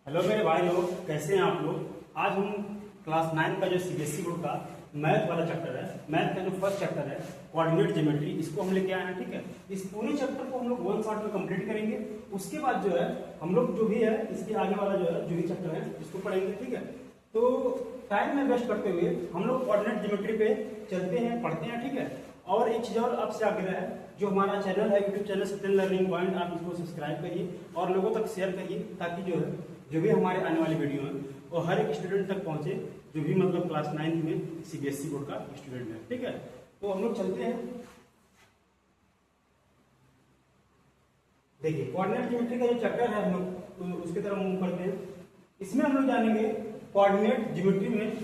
Hello मेरे भाई लोग, कैसे हैं आप लोग। आज हम क्लास 9 का जो सीबीएसई बोर्ड का मैथ वाला चैप्टर है, मैथ का जो फर्स्ट चैप्टर है कोऑर्डिनेट ज्योमेट्री, इसको हम लेके आए हैं। ठीक है, इस पूरे चैप्टर को हम लोग वन शॉट में कंप्लीट करेंगे। उसके बाद जो है हम लोग जो भी है इसके आगे वाला जो भी चैप्टर है इसको पढ़ेंगे। ठीक है, तो टाइम में वेस्ट करते हुए हम लोग कोऑर्डिनेट ज्योमेट्री पे चलते हैं, पढ़ते हैं। ठीक है, और एक चीज और आपसे आग्रह है, जो हमारा चैनल है YouTube channel Satyan learning point, आप इसको सब्सक्राइब करिए और लोगों तक शेयर करिए, ताकि जो भी हमारे आने वाली वीडियो है वो हर एक स्टूडेंट तक पहुंचे, जो भी मतलब क्लास 9 में सीबीएसई बोर्ड का स्टूडेंट है। ठीक है, तो हम लोग चलते हैं। देखिए, कोऑर्डिनेट ज्योमेट्री का जो चैप्टर है हम लोग तो उसकी तरफ मूव करते हैं। इसमें हम लोग जानेंगे कोऑर्डिनेट ज्योमेट्री में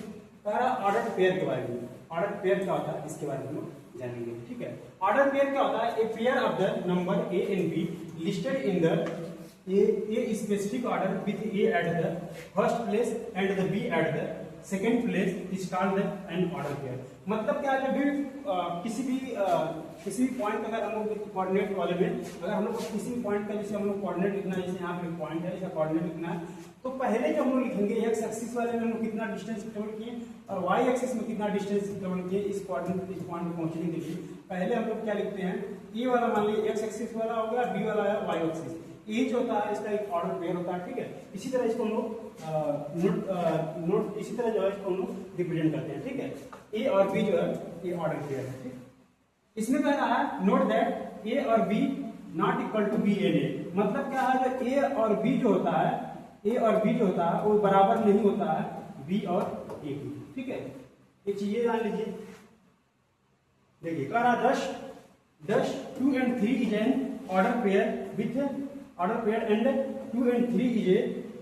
सारा ऑर्डर पेयर के बारे में। ऑर्डर पेयर क्या होता है इसके बारे में हम लोग जानेंगे। ठीक है, ऑर्डर पेयर क्या होता है? A pair of the number A and be listed in the A specific order with A at the first place and the B at the second place is called the an order pair। मतलब क्या है, जब भी किसी भी point अगर हम लोग कोऑर्डिनेट वाले में अगर हम लोग को किसी भी पॉइंट का जैसे हम लोग कोऑर्डिनेट लिखना है, जैसे यहाँ पे पॉइंट है, इसका कोऑर्डिनेट लिखना है, तो पहले जो हम लोग लिखेंगे एक्स एक्सिस वाले में हम लोग कितना डिस्टेंस ट्रेवल किए और वाई एक्सिस में कितना डिस्टेंस ट्रेवल किए इस कोऑर्डिनेट इस पॉइंट पे पहुंचने के लिए पहले हम लोग क्या लिखते हैं, ए वाला मान लीजिए एक्स एक्सिस वाला हो गया, बी वाला है वाई एक्सिस। ये जो होता है इसका एक ऑर्डर पेयर होता है। ठीक है, इसी तरह इसको हम लोग नोट इसी तरह जो है इसको हम लोग रिप्रेजेंट करते हैं। ठीक है, ए और बी जो है ये ऑर्डर पेयर है। ठीक, इसमें कह रहा है नोट दैट ए और B not equal to B and A. मतलब क्या है, जो ए और बी जो होता है, ए और बी जो होता है वो बराबर नहीं होता है बी और ए की। ठीक है, ये चीजें जान लीजिए। देखिए, कह रहा 10 2 and 3 is an order pair with order pair and 2 and 3 is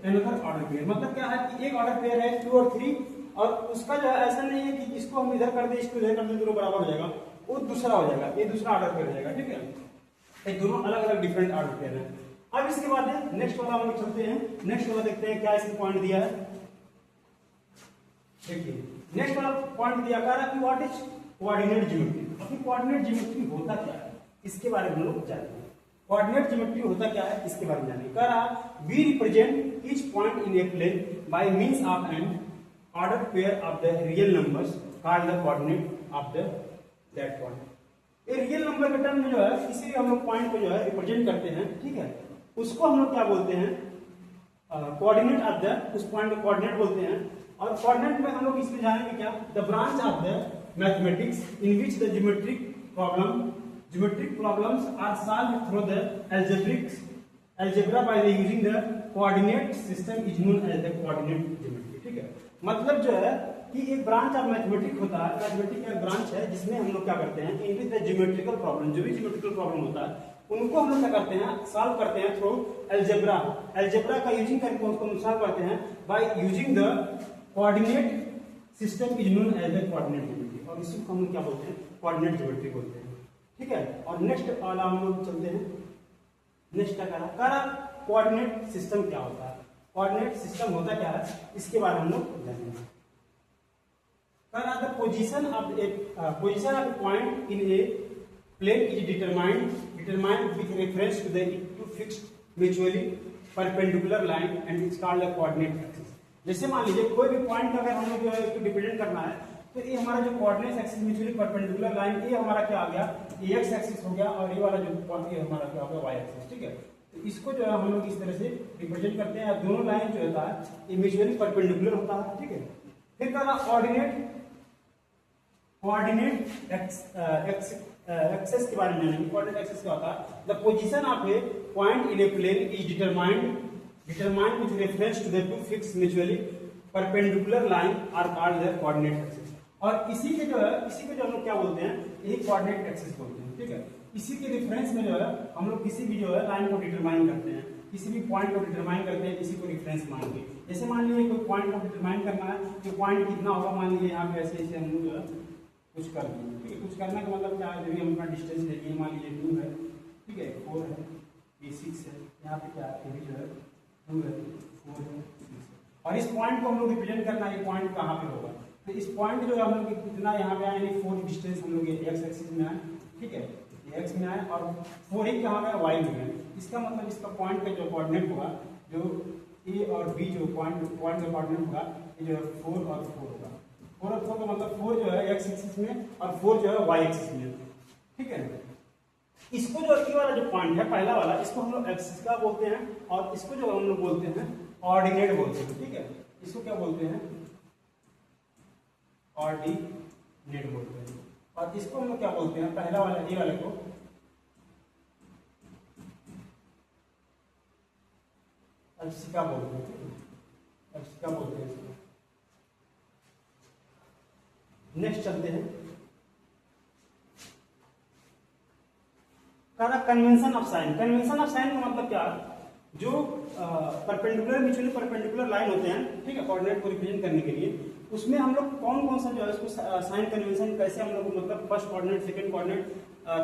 another order pair। मतलब क्या है कि एक ऑर्डर पेयर है 2 और 3, और उसका जो है ऐसा नहीं है कि इसको हम इधर कर दे इसको इधर कर दे दोनों बराबर हो जाएगा, वो दूसरा हो जाएगा, ये दूसरा ऑर्डर पेयर हो जाएगा। ठीक है, ये दोनों अलग अलग डिफरेंट ऑर्डर पेयर है। अब इसके बाद नेक्स्ट वाला हम लोग चलते हैं। नेक्स्ट वाला देखते हैं क्या इसमें पॉइंट दिया है। देखिए, नेक्स्ट वाला पॉइंट दिया कह रहा है कि व्हाट इज कोऑर्डिनेट ज्योमेट्री। अभी कोऑर्डिनेट ज्योमेट्री होता क्या है इसके बारे में हम लोग जानेंगे। कोऑर्डिनेट ज्योमेट्री होता क्या है इसके बारे में जानेंगे। कह रहा we represent each point in a plane by means of an order pair of the real numbers called the coordinate of the that point. ये रियल नंबर के टर्म में जो है किसी भी हम लोग पॉइंट को जो है रिप्रेजेंट करते हैं। ठीक है, उसको हम लोग क्या बोलते हैं, कोऑर्डिनेट ऑफ द, उस पॉइंट को कोऑर्डिनेट बोलते हैं। और कोऑर्डिनेट में हम लोग इसमें जानेंगे क्या, the branch of the mathematics in which the geometric problems are solved through the algebra by using the coordinate system is known as the coordinate geometry। ठीक है, मतलब जो है कि एक ब्रांच ऑफ मैथमेटिक्स होता है, मैथमेटिक्स का एक ब्रांच है जिसमें हम लोग क्या करते हैं, in which the geometrical problem, जो भी ज्योमेट्रिकल प्रॉब्लम होता है उनको हम लोग क्या करते हैं, सॉल्व करते हैं थ्रू अलजेब्रा का यूजिंग करके उसको हम सॉल्व करते हैं by using the coordinate system is known as the coordinate geometry. और इसको हम लोग क्या बोलते हैं, कोऑर्डिनेट ज्योमेट्री बोलते हैं। ठीक है, और नेक्स्ट वाला हम लोग चलते हैं। नेक्स्ट क्या कह रहा कोऑर्डिनेट सिस्टम क्या होता है, कोऑर्डिनेट सिस्टम होता क्या है इसके बारे में हम लोग जानेंगे। कह रहा the position of a point in a plane is determined with reference to the two fixed mutually perpendicular line and it's called the coordinate axis. जैसे मान लीजिए कोई भी पॉइंट अगर हम लोग जो है इसको रिप्रेजेंट करना है, तो ये हमारा जो coordinate axis mutually perpendicular line, ये हमारा क्या आ गया, ये एक्स एक्सिस हो गया, और ये वाला जो पॉइंट ये हमारा क्या हो गया, वाई एक्सिस। ठीक है, तो इसको जो है हम लोग इस तरह से रिप्रेजेंट करते हैं। दोनों लाइन जो होता है ये म्यूचुअली परपेंडिकुलर होता है। ठीक है, फिर कहा कोऑर्डिनेट एक्सिस के बारे में जानेंगे। कोऑर्डिनेट एक्सिस क्या होता है, the position of a point in a plane is determined with reference to the two fixed mutually perpendicular line are called the coordinate axis. और इसी को जो हम लोग क्या बोलते हैं, यही कोऑर्डिनेट एक्सिस बोलते हैं। ठीक है, इसी के रेफरेंस में जो है हम लोग किसी भी जो है लाइन को डिटरमाइन करते हैं, किसी भी पॉइंट को डिटरमाइन करते हैं, किसी को रेफरेंस मान के। जैसे मान लीजिए कोई पॉइंट को डिटरमाइन करना है, तो पॉइंट कितना होगा, मान लीजिए यहाँ पे ऐसे हम लोग जो है कुछ कर देंगे। ठीक है, कुछ करने का मतलब क्या है, जब हम अपना डिस्टेंस लेंगे, मान लीजिए 2 है, ठीक है, 4 है, ये 6 है, यहाँ पे क्या है, ये भी जो है 2 है, 4 है, 6 है, और इस पॉइंट को हम लोग रिप्रेजेंट करना है, ये पॉइंट कहाँ पे होगा, तो इस पॉइंट जो हम लोग कितना यहाँ पे आए, 4 डिस्टेंस हम लोग एक्स एक्सिस में आए। ठीक है, एक्स में आए और 4 ही कहाँ पे, वाई में आए। इसका मतलब इसका पॉइंट का जो कोऑर्डिनेट होगा, जो ए और बी जो पॉइंट पॉइंट का कोऑर्डिनेट होगा ये जो है 4 और 4 होगा। 4 और 4 का मतलब 4 जो है एक्स एक्सिस में और 4 जो है वाई एक्सिस में, ठीक है। इसको जो ये वाला जो पॉइंट है पहला वाला, इसको हम लोग एक्सिस का बोलते हैं और इसको जो हम लोग बोलते हैं ऑर्डिनेट बोलते हैं, ठीक है। इसको क्या बोलते हैं? ऑर्डिनेट बोलते हैं। और इसको हम लोग क्या बोलते हैं? पहला वाला ए वाले को अक्षिका बोलते हैं, अक्षिका बोलते हैं इसको। नेक्स्ट चलते हैं, convention of sine. Convention of sine का मतलब क्या? जो परपेंडिकुलर म्यूचुअली परपेंडिकुलर लाइन होते हैं, ठीक है, कोऑर्डिनेट को रिप्रेजेंट करने के लिए, उसमें हम लोग कौन कौन सा जो है उसको साइन कन्वेंशन कैसे हम लोग मतलब first coordinate, second coordinate,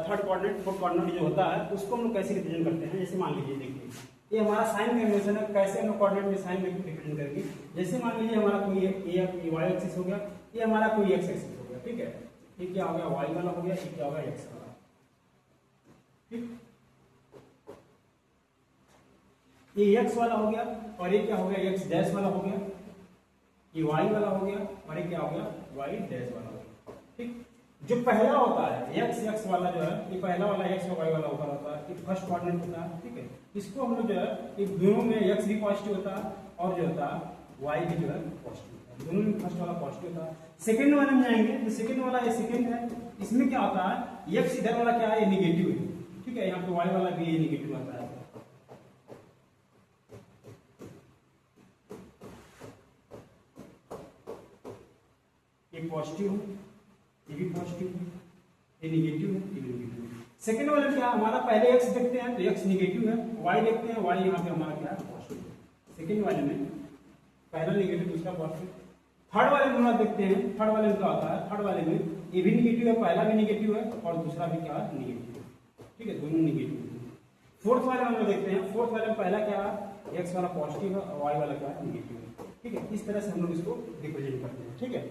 third coordinate, fourth coordinate जो होता है उसको हम लोग कैसे रिप्रेजेंट करते हैं। जैसे मान लीजिए, देखिए ये हमारा साइन कन्वेंशन है, कैसे हम लोग कोऑर्डिनेट में साइन रिप्रेजेंट करेंगे। जैसे मान लीजिए हमारा कोई ए वाई एक्सिस हो गया, ये हमारा कोई एक्स एक्सिस हो गया, ठीक है। ये क्या हो गया? वाई वाला हो गया, ये क्या हो गया? एक्स वाला, ठीक। ये एक्स वाला हो गया और ये क्या हो गया? एक्स डैश वाला हो गया। ये वाई वाला हो गया और ये क्या हो गया? वाई डैश वाला हो गया, ठीक। जो पहला होता है एक्स एक्स वाला जो है, ये पहला वाला एक्स और वाई वाला होता है, ये फर्स्ट कोऑर्डिनेट होता है, ठीक है। इसको हम लोग जो है ये दोनों में एक्स भी पॉजिटिव होता है और जो होता है वाई भी जो है पॉजिटिव होता है, दोनों में फर्स्ट वाला पॉजिटिव होता है। सेकंड वाले में जाएंगे तो सेकंड वाला ये सेकंड है, इसमें क्या होता है? एक्स इधर वाला क्या है? ये निगेटिव है, ठीक है। यहाँ पे वाई वाला भी ये निगेटिव आता है, ये पॉजिटिव है, ये भी पॉजिटिव है, ये निगेटिव है, ये भी निगेटिव है। सेकंड वाले में क्या? हमारा पहले एक्स देखते हैं तो एक्स निगेटिव है, वाई देखते हैं, वाई यहाँ पे हमारा क्या है? पॉजिटिव है। सेकंड वाले में पहला निगेटिव, दूसरा पॉजिटिव। थर्ड वाले में हम देखते हैं, थर्ड वाले में क्या होता है? थर्ड वाले में ये भी निगेटिव है, पहला भी निगेटिव है और दूसरा भी क्या है? निगेटिव है, ठीक है, दोनों निगेटिव है। फोर्थ वाले में हम देखते हैं, फोर्थ वाले में पहला क्या है? एक्स वाला पॉजिटिव है और वाई वाला क्या है? निगेटिव है, ठीक है। इस तरह से हम लोग इसको रिप्रेजेंट करते हैं, ठीक है।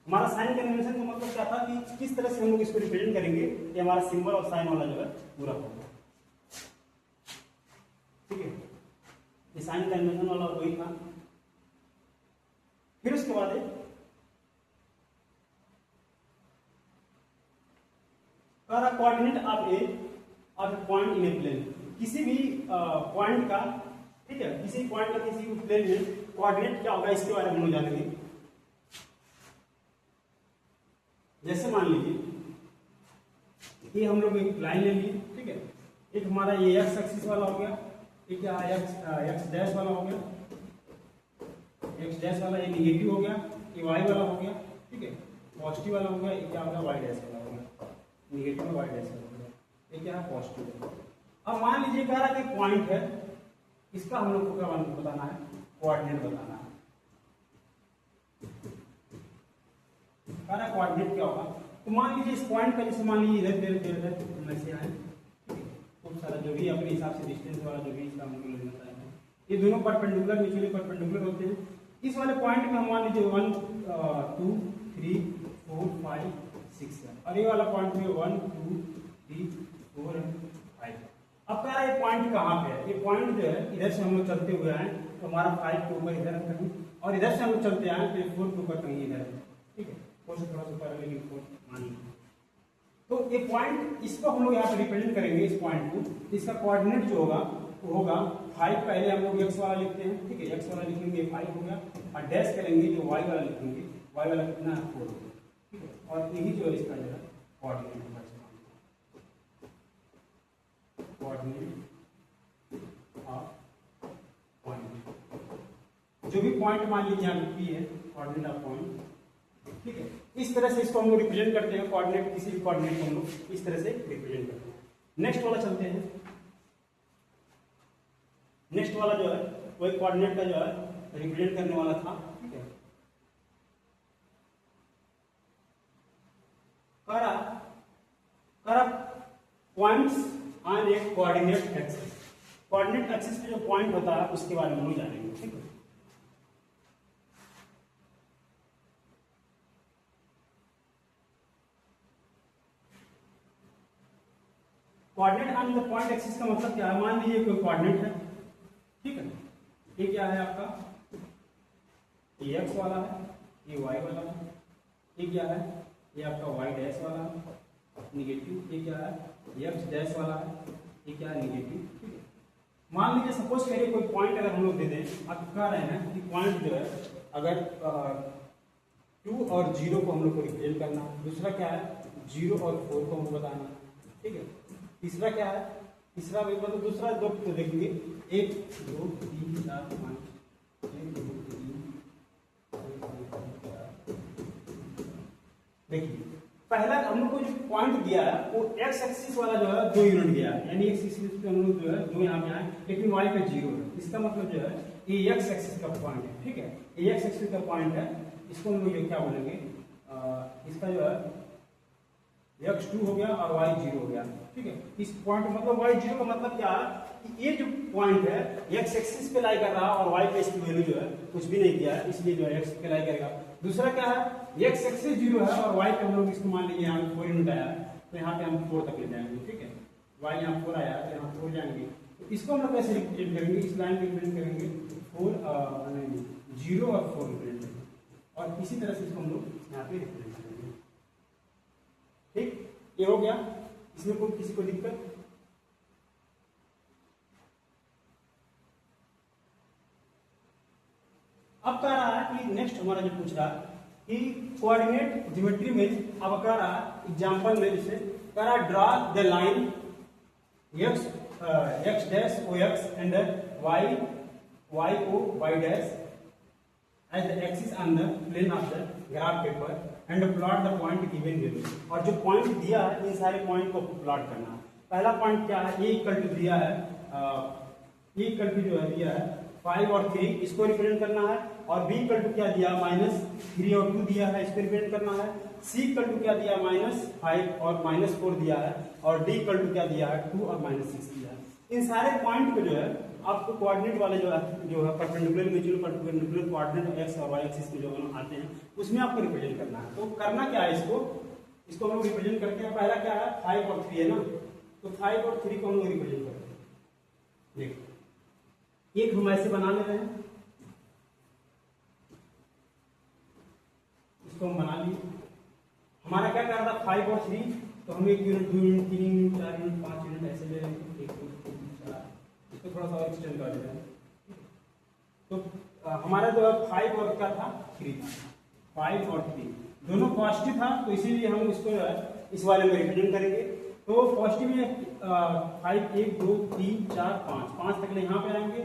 हमारा साइन कन्वेंशन का मतलब क्या था कि किस तरह से हम लोग इसको रिप्रेजेंट करेंगे, ये हमारा सिंबल और साइन वाला जो है पूरा होगा, ठीक है। ये साइन कन्वेंशन वाला वही था। फिर उसके बाद coordinate of a of point in a plane. किसी भी पॉइंट का, ठीक है, किसी पॉइंट का किसी भी प्लेन में कोऑर्डिनेट क्या होगा इसके बारे में हम लोग जानेंगे। जैसे मान लीजिए ये हम लोग एक लाइन ले लिए, ठीक है। एक हमारा ये एक्स एक्सिस वाला हो गया, ये क्या है? एक्स डैश वाला हो गया, एक्स डैश वाला ये निगेटिव हो गया, ये वाई वाला हो गया, ठीक है, पॉजिटिव वाला हो गया, ये क्या हो गया? वाई डैश वाला हो गया, निगेटिव वाई डैश वाला हो गया, ये क्या है? पॉजिटिव। अब मान लीजिए कह रहा कि पॉइंट है, इसका हम लोग को क्या बताना है? कोऑर्डिनेट बताना है। कोऑर्डिनेट क्या होगा? तो मान लीजिए इस पॉइंट का, जैसे मान लीजिए इधर ऐसे आए, खूब सारा जो भी अपने हिसाब से डिस्टेंस वाला जो भी इसका हम लोग लेना चाहते हैं, ये दोनों परपेंडिकुलर म्यूचुअली परपेंडिकुलर होते हैं। इस वाले पॉइंट में हम मान लीजिए 1 2 3 4 5 6 है और ये वाला पॉइंट में 1 2 3 4 5। अब कह रहा है ये पॉइंट कहाँ पे है? ये पॉइंट जो है इधर से हम लोग चलते हुए आए तो हमारा 5 के ऊपर इधर कहीं, और इधर से हम लोग चलते आए तो 4 के ऊपर कहीं इधर है, ठीक है, 4 से थोड़ा सा ऊपर है लेकिन 4 मान लीजिए। तो ये पॉइंट, इसको हम लोग यहाँ पे रिप्रेजेंट करेंगे इस पॉइंट को। इसका कोऑर्डिनेट जो होगा वो होगा 5, पहले हम लोग एक्स वाला लिखते हैं, ठीक है, एक्स वाला लिखेंगे 5 हो गया और डैश करेंगे जो वाई वाला लिखेंगे, वाई वाला कितना है? 4 होगा, ठीक है। और यही जो है इसका जो है कोऑर्डिनेट होगा, कोऑर्डिनेट ऑफ पॉइंट। जो भी पॉइंट मान लीजिए यहाँ पे है, कोऑर्डिनेट ऑफ पॉइंट, ठीक है। इस तरह से इसको हम लोग रिप्रेजेंट करते हैं, कोऑर्डिनेट, किसी भी कोऑर्डिनेट को हम लोग इस तरह से रिप्रेजेंट करते हैं। नेक्स्ट वाला चलते हैं। नेक्स्ट वाला जो है वो एक कोऑर्डिनेट का जो है रिप्रेजेंट करने वाला था, ठीक है। करा points on A coordinate axis. Coordinate axis पे जो पॉइंट होता है उसके बारे में हम जानेंगे, ठीक है। Coordinate on the point axis का मतलब क्या है? मान लीजिए कोई कोऑर्डिनेट है, ठीक है, ये क्या है आपका, ये एक्स वाला है, ये वाई वाला है। ये क्या है, ये आपका वाई डैश वाला है निगेटिव। ये क्या है, ये एक्स डैश वाला है, ये क्या है निगेटिव। ठीक है, मान लीजिए सपोज करिए कोई पॉइंट अगर हम लोग दे दें, आप कह रहे हैं कि पॉइंट जो है अगर 2 और 0 को हम लोग को रिप्रेजेंट करना, दूसरा क्या है 0 और 4 को हमको बताना। ठीक है, तीसरा क्या है, तीसरा भी मतलब दूसरा दो तो देखेंगे 1 2 3 4 5 1 2 3 देखिए पहला हम लोग को जो पॉइंट दिया है वो एक्स एक्सिस वाला जो है 2 यूनिट गया है, यानी एक्स एक्सिस पे हम लोग जो है 2 यहाँ पे आए, लेकिन वाई पे 0 है। इसका मतलब जो है ये एक्स एक्सिस का पॉइंट है। ठीक है, ये एक्स एक्सिस का पॉइंट है, इसको हम लोग क्या बोलेंगे, इसका जो है x2 हो गया और y0 हो गया। ठीक है, इस पॉइंट मतलब y0 का मतलब क्या है कि ये जो पॉइंट है x एक्सिस पे लाई कर रहा है और y पे इसकी वैल्यू जो है कुछ भी नहीं किया है, इसलिए जो है x पे लाई करेगा। दूसरा क्या है, x एक्सिस 0 है और y पे हम लोग इसको मान लीजिए यहाँ 4 यूनिट आया है, तो यहाँ पे हम 4 तक ले जाएंगे। ठीक है, y यहाँ 4 आया है तो यहाँ 4 जाएंगे, तो इसको हम लोग कैसे रिप्रेजेंट करेंगे, इस लाइन को रिप्रेजेंट करेंगे 0 और 4 रिप्रेजेंट करेंगे, और इसी तरह से इसको हम लोग यहाँ पे रिप्रेजेंट करेंगे। ठीक, ये हो गया, इसमें कोई किसी को दिक्कत। अब कह रहा है कि नेक्स्ट हमारा जो पूछ रहा है कि कोऑर्डिनेट ज्योमेट्री में, अब कह रहा है एग्जांपल में जैसे कह रहा है draw the line x dash o x and y o y dash as the axis on the plane of the graph paper and plot the point given below। और जो पॉइंट दिया है इन सारे पॉइंट को प्लॉट करना है। पहला point क्या है, ए इक्वल टू दिया है, ए इक्वल टू जो है दिया है 5 और 3, इसको रिप्रेजेंट करना है, और बी इक्वल टू क्या दिया -3 और 2 दिया है, इसको रिप्रेजेंट करना है। सी इक्वल टू क्या दिया -5 और -4 दिया है, और डी इक्वल टू क्या दिया है 2 और -6 दिया है। इन सारे पॉइंट को जो है आपको कोऑर्डिनेट वाले जो है perpendicular mutual perpendicular coordinate x और वाई एक्सिस में जो आते हैं उसमें आपको रिप्रेजेंट करना है। तो करना क्या है, इसको हम लोग रिप्रेजेंट करते हैं। पहला क्या है 5 और 3 है ना, तो 5 और 3 को हम लोग रिप्रेजेंट करते हैं। देखो एक हम ऐसे बना ले रहे हैं, इसको हम बना लिए। हमारा क्या कर रहा था 5 और 3, तो हम 1 unit 2 unit 3 unit 4 unit 5 unit ऐसे ले रहे हैं, 1 2 3 4, इसको थोड़ा सा और एक्सटेंड कर देते हैं। तो हमारा जो 5 और क्या था 3 था, 5 और 3 दोनों पॉजिटिव था, तो इसीलिए हम इसको इस वाले में रिप्रेजेंट करेंगे। तो पॉजिटिव में 5 1 2 3 4 5 तक यहाँ पे आएंगे,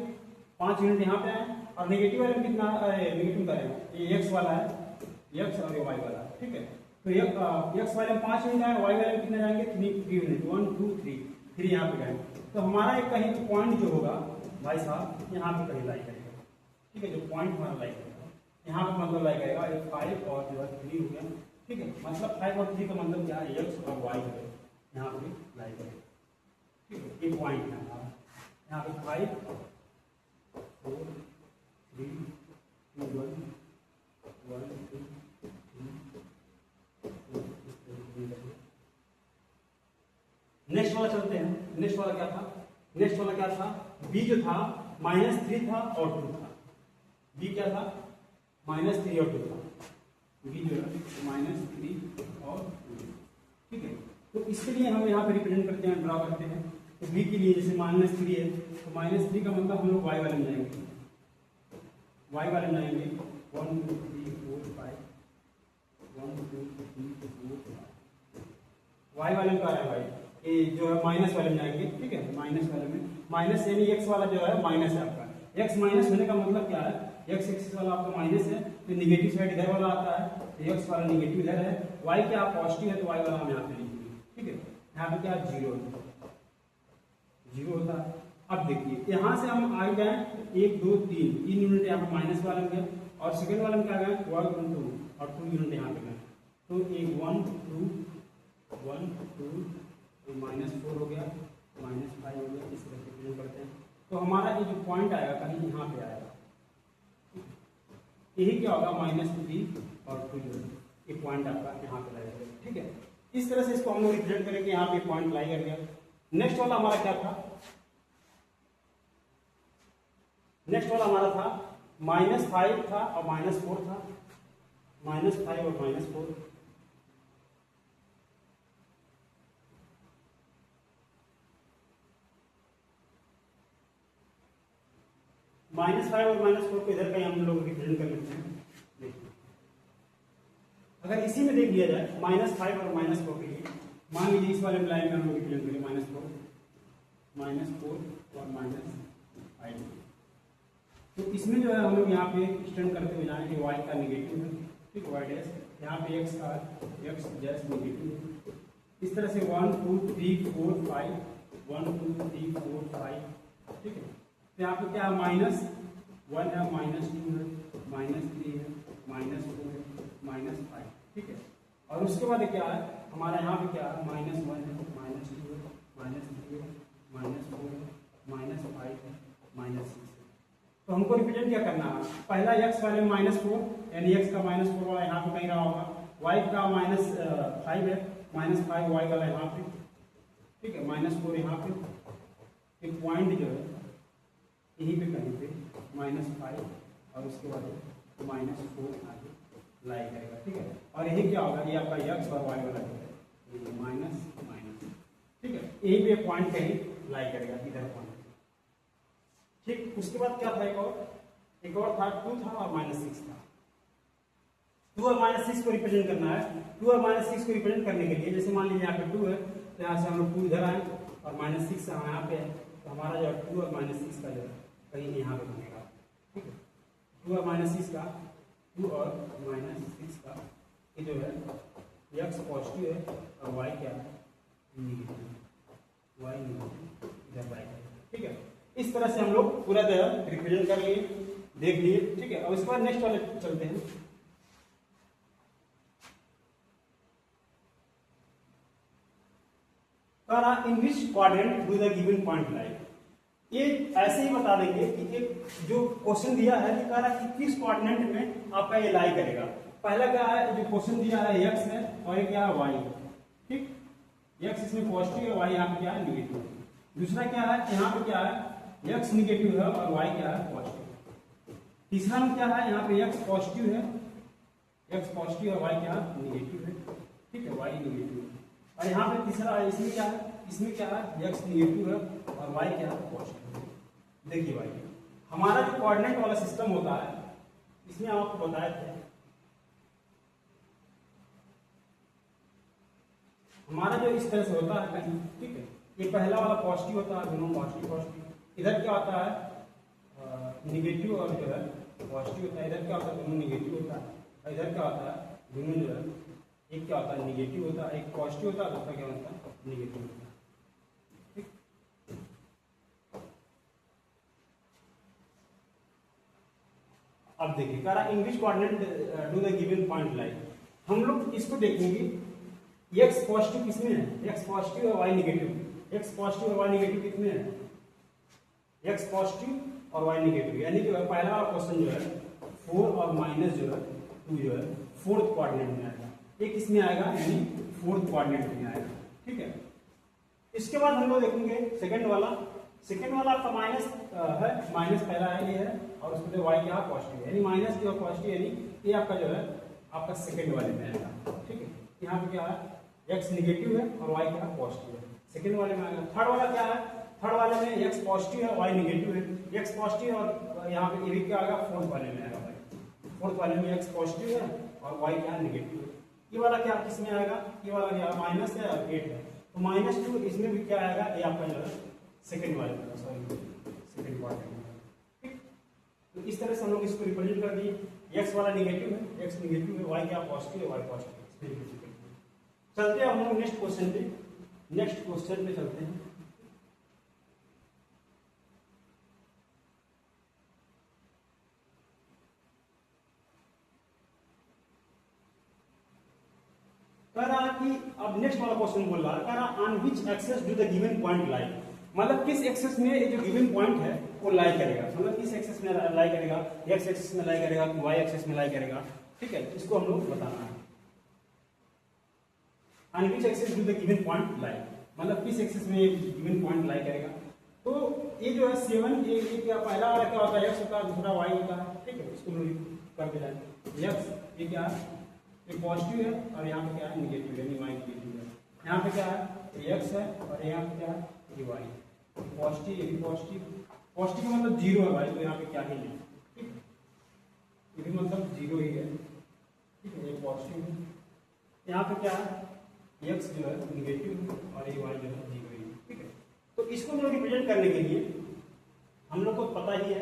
5 यूनिट यहाँ पे आए, और नेगेटिव वाले में कितना नेगेटिव करेंगे, ये एक्स वाला है, एक्स और ये वाई वाला है। ठीक है, तो एक्स वाले में 5 यूनिट आए, वाई वाले में कितने जाएंगे 3 यूनिट, 1 2 3 यहाँ पे जाएंगे। तो हमारा एक कहीं पॉइंट जो होगा भाई साहब यहाँ पे कहीं लाई करेगा। ठीक है, जो पॉइंट हमारा लाई करेगा यहाँ पे मतलब लाई करेगा 5 और जो है 3 हो गया। ठीक है, मतलब 5 और 3 का मतलब क्या है, एक्स और वाई है, यहाँ पे लाई करेगा। ठीक है, ये पॉइंट है हमारा, यहाँ पे 5 4 3 2 1 1 2 नेक्स्ट वाला चलते हैं। नेक्स्ट वाला क्या था, बी जो था -3 था और 2 था। बी क्या था -3 और 2 था, बी जो है -3 और 2। ठीक है, तो इसके लिए हम यहाँ पे रिप्रेजेंट करते हैं, ड्रा करते हैं। तो बी के लिए जैसे -3 है, तो -3 का मतलब हम लोग वाई वाले में जाएंगे, वाई वाले में जाएंगे 1 2 3 4 5 1 2 3 4 5 वाई वाले में क्या है भाई, ये जो है माइनस वाले में जाएंगे। ठीक है, माइनस वाले में माइनस यानी एक्स वाला जो है माइनस है आपका, एक्स माइनस होने का मतलब क्या है, एक्स एक्सिस वाला आपका माइनस है, तो निगेटिव साइड इधर वाला आता है, तो एक्स वाला निगेटिव इधर है, वाई क्या पॉजिटिव है, तो वाई वाला हम यहाँ पे लिखेंगे। ठीक है, यहाँ पे क्या 0 होता है। अब देखिए यहाँ से हम आगे गए 1 2 3 यूनिट यहाँ पे माइनस वाले में गए, और सेकंड वाले में क्या गए 1 2 और 2 यूनिट यहाँ पे गए, तो एक 1 2 -4 हो गया, -5 हो गया, इस तरह से रिप्रेजेंट करते हैं। तो हमारा ये जो पॉइंट आएगा कहीं यहाँ पे आएगा, यही क्या होगा -3 और 2 यूनिट, ये पॉइंट आपका यहाँ पे लगेगा। ठीक है, इस तरह से इसको हम लोग रिप्रेजेंट करेंगे, यहाँ पे पॉइंट लाई कर गया। नेक्स्ट वाला हमारा क्या था, नेक्स्ट वाला हमारा था -5 था और -4 था, -5 और -4। -5 और -4 को इधर का हम लोग रिप्रेजेंट कर लेते हैं। देखिए अगर इसी में देख लिया जाए -5 और -4 के लिए, मान लीजिए इस वाले लाइन में हम लोग रिप्रेजेंट करें -4 और -5, तो इसमें जो है हम लोग यहाँ पे एक्सटेंड करते हुए जाएंगे y का निगेटिव है, ठीक है, y डैश, यहाँ पे x का x डैश निगेटिव है। इस तरह से 1 2 3 4 5 1 2 3 4 5, ठीक है। तो यहाँ पे क्या है, -1 है, -2 है, -3 है, -4 है, -5, ठीक है। और उसके बाद क्या है हमारा यहाँ पे क्या है, -1 है, -2 है, -3 है, -4 है, -5 है, -6 है। तो हमको रिप्रेजेंट क्या करना है, पहला x वाले में -4 यानी x का -4 वाला यहाँ पे कहीं रहा होगा, y का -5 है, -5 y वाला यहाँ पे, ठीक है, -4 यहाँ पे, एक पॉइंट जो है यहीं पे कहीं पे -5 और उसके बाद -4 आगे लाई करेगा, ठीक है। और यही क्या होगा, ये आपका x और y वाला है माइनस, ठीक है, यहीं पे पॉइंट कहीं लाई करेगा, इधर पॉइंट, ठीक। उसके बाद क्या था, एक और था 2 था और -6 था। 2 और -6 को रिप्रेजेंट करना है। 2 और -6 को रिप्रेजेंट करने के लिए जैसे मान लीजिए यहाँ पे 2 है, तो यहाँ से हम लोग 2 इधर आए और -6 यहाँ पे है, तो हमारा जो 2 और -6 का जो है कहीं यहाँ पे बनेगा, ठीक है। 2 और -6 का, 2 और -6 का ये जो है x पॉजिटिव है और y क्या है, निगेटिव, y निगेटिव, इधर y, ठीक है। इस तरह से हम लोग पूरा रिप्रेजेंट कर लिए, देख लिए, ठीक है। और उसके बाद नेक्स्ट वाले चलते हैं। In which quadrant do the given point lie, ये ऐसे ही बता देंगे कि एक जो क्वेश्चन दिया है कि कह रहा है कि किस क्वाड्रेंट में आपका ये लाई करेगा। पहला क्या है, जो क्वेश्चन दिया है x है और ये क्या है y, ठीक, x इसमें पॉजिटिव है, y यहाँ पे क्या है, निगेटिव है। दूसरा क्या है, यहाँ पे क्या है, x निगेटिव है और y क्या है, पॉजिटिव। तीसरा में क्या है, यहाँ पे x पॉजिटिव है, x पॉजिटिव और y क्या है, निगेटिव है, ठीक है, y निगेटिव है। और यहाँ पे तीसरा इसमें क्या है, x निगेटिव है और y क्या है, पॉजिटिव। देखिए भाई, हमारा जो कोऑर्डिनेट वाला सिस्टम होता है, इसमें आपको बताए थे हमारा जो इस तरह से होता है कहीं, ठीक है, ये पहला वाला पॉजिटिव होता है, दोनों पॉजिटिव, इधर क्या होता है निगेटिव और जो है पॉजिटिव होता है, इधर क्या होता है, दोनों निगेटिव होता है, और इधर क्या होता है, दोनों जो है एक क्या होता है, निगेटिव होता है, एक पॉजिटिव होता है, दूसरा क्या होता है, निगेटिव होता है, ठीक। अब देखिए कह रहा in which coordinate do the given point lie, हम लोग इसको देखेंगे x पॉजिटिव किसमें है, x पॉजिटिव और y निगेटिव, x पॉजिटिव और y निगेटिव कितने हैं, x पॉजिटिव और y निगेटिव, यानी कि पहला वाला क्वेश्चन जो है 4 और माइनस जो है 2 जो है फोर्थ कोऑर्डिनेट में आएगा, ये किसमें आएगा, यानी फोर्थ कोऑर्डिनेट में आएगा, ठीक है। इसके बाद हम लोग देखेंगे सेकंड वाला आपका माइनस है, माइनस पहला है ये है, और उसके बाद y क्या पॉजिटिव है, यानी माइनस की और पॉजिटिव, यानी ये आपका जो है आपका सेकंड वाले में आएगा, ठीक है। यहाँ पे क्या है, x निगेटिव है और y क्या पॉजिटिव है, सेकंड वाले में आएगा। थर्ड वाला क्या है, थर्ड वाले में x पॉजिटिव है, y निगेटिव है, x पॉजिटिव और यहाँ पे ये भी क्या आएगा, फोर्थ वाले में आएगा भाई, फोर्थ वाले में x पॉजिटिव है और y क्या निगेटिव है। ये वाला क्या किसमें आएगा, ये वाला क्या माइनस है और 8 है, तो -2 इसमें भी क्या आएगा, ये आपका जो है सेकंड वाले में, सॉरी सेकंड पार्ट में, ठीक। तो इस तरह से हम लोग इसको रिप्रेजेंट कर दिए, x वाला निगेटिव है, x निगेटिव है, y क्या पॉजिटिव है, y पॉजिटिव। चलते हैं हम लोग नेक्स्ट क्वेश्चन पे चलते हैं। कह रहा है कि अब नेक्स्ट वाला क्वेश्चन बोल रहा है, कह रहा on which axes do the given point lie, मतलब किस एक्सेस में जो गिवन पॉइंट है वो लाई करेगा, मतलब किस एक्सेस में लाई करेगा, x एक्सेस में लाई करेगा, y एक्सेस में लाई करेगा, ठीक है, इसको हम लोग बताना है। On which axes do the given point lie, मतलब किस एक्सेस में गिवन पॉइंट लाई करेगा। तो ये जो है 7 ये क्या पहला वाला क्या होता है x होता है, दूसरा y होता है, ठीक है। इसको हम लोग करके जाएंगे। x ये क्या है, ये पॉजिटिव है और यहाँ पे क्या है निगेटिव है, यानी y निगेटिव है। यहाँ पे क्या है ये x है और यहाँ पे क्या है ये y। पॉजिटिव, ये भी पॉजिटिव, पॉजिटिव का मतलब 0 है भाई, तो यहाँ पे क्या ही नहीं, ठीक है, ये भी मतलब 0 ही है, ठीक है, ये पॉजिटिव है। यहाँ पे क्या है x जो है निगेटिव और ये y जो है 0 ही, ठीक है। तो इसको हम लोग रिप्रेजेंट करने के लिए हम लोग को पता ही है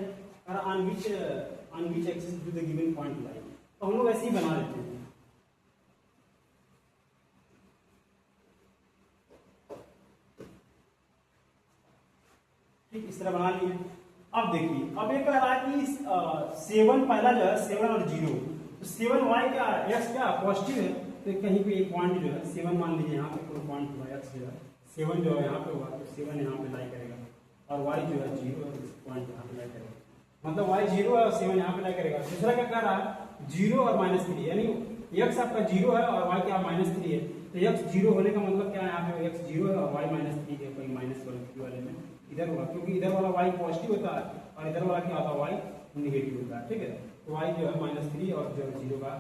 on which axis to the given point lie, तो हम लोग ऐसे ही बना लेते हैं। ठीक, इस तरह बना लिए। अब देखिए, अब ये कह रहा है कि 7 पहला जो है 7 और 0, तो 7y क्या x क्या पॉजिटिव है, तो कहीं पे एक पॉइंट जो है 7 मान लीजिए, यहाँ पे कोई पॉइंट हुआ x जो है 7 जो है यहाँ पे हुआ, तो 7 यहाँ पे लाई करेगा और y जो है 0 है, इस पॉइंट यहाँ पे लाई करेगा, मतलब y 0 है और 7 यहाँ पे लाई करेगा। दूसरा क्या कह रहा है 0 और -3, यानी x आपका 0 है और y क्या -3 है, तो x 0 होने का मतलब क्या है, यहाँ पे x 0 है और y -3 है, कोई माइनस वाले में इधर होगा, क्योंकि इधर वाला y पॉजिटिव होता है और इधर वाला क्या होता है y निगेटिव होता है, ठीक है। तो y जो है -3 और जो 0 का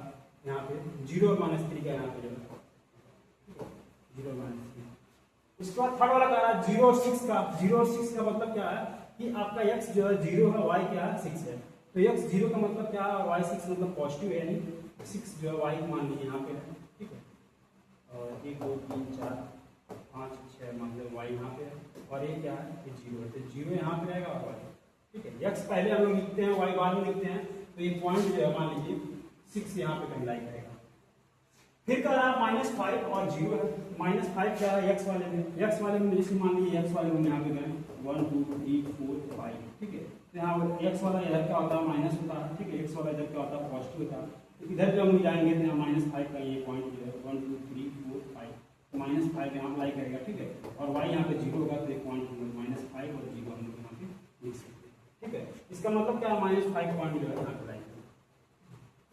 यहाँ पे 0 और -3 का यहाँ पे जो है 0 और -3। उसके बाद थर्ड वाला कह रहा है 0 और 6 का, 0 और 6 का मतलब क्या है कि आपका x जो है 0 है, y क्या है 6 है, तो x 0 का मतलब क्या है और y 6 मतलब पॉजिटिव है, यानी 6 जो है y मान लीजिए यहाँ पे है, ठीक है। और 1 2 3 4 5 6 मतलब y यहाँ पे है और ये क्या है ये 0 है, तो 0 यहाँ पे रहेगा और y, ठीक है। x पहले हम लोग लिखते हैं, y बाद में लिखते हैं, तो ये पॉइंट जो है मान लीजिए 6 यहाँ पे कहीं लाई करेगा। फिर कह रहा है -5 और 0 है, -5 क्या है x वाले में, x वाले में जैसे मान लीजिए x वाले में यहाँ पे गए 1 2 3 4 5, ठीक है। तो यहाँ x वाला इधर क्या होता है माइनस होता है, ठीक है, x वाला इधर क्या होता है पॉजिटिव होता है, तो इधर जब हम जाएंगे तो यहाँ -5 का ये पॉइंट जो है 1 2 3 4 5, तो -5 यहाँ पे लाई करेगा, ठीक है, और y यहाँ पे 0 होगा, तो एक पॉइंट हम लोग -5 और 0 हम लोग यहाँ पे लिख सकते हैं, ठीक है। इसका मतलब क्या है -5 पॉइंट जो है यहाँ पे लाई,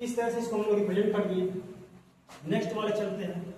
इस तरह से इसको हम लोग रिप्रेजेंट कर दिए। नेक्स्ट वाले चलते हैं।